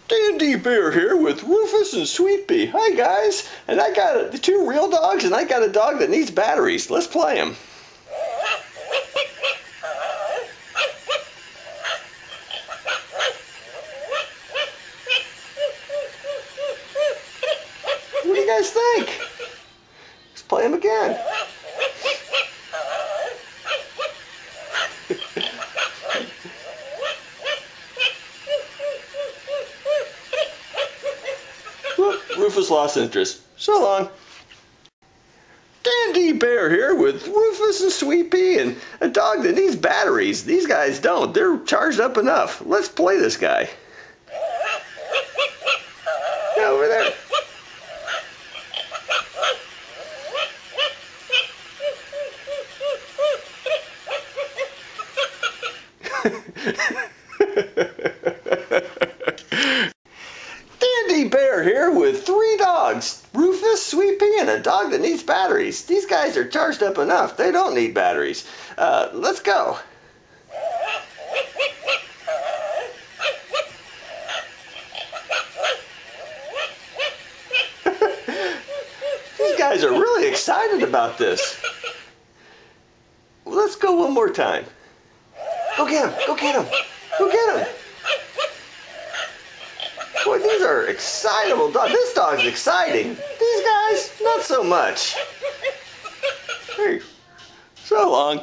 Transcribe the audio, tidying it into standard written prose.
DanDee Bear here with Rufus and Sweet Pea. Hi guys, and I got the two real dogs and I got a dog that needs batteries. Let's play them. What do you guys think? Let's play them again. Rufus lost interest. So long. DanDee Bear here with Rufus and Sweet Pea and a dog that needs batteries. These guys don't. They're charged up enough. Let's play this guy. Yeah, over there. DanDee Bear here with three dogs, Rufus, Sweet Pea, and a dog that needs batteries. These guys are charged up enough. They don't need batteries. Let's go. These guys are really excited about this. Let's go one more time. Go get him. Go get him. Go get him. Boy, these are excitable dogs. This dog's exciting. These guys, not so much. Hey, so long.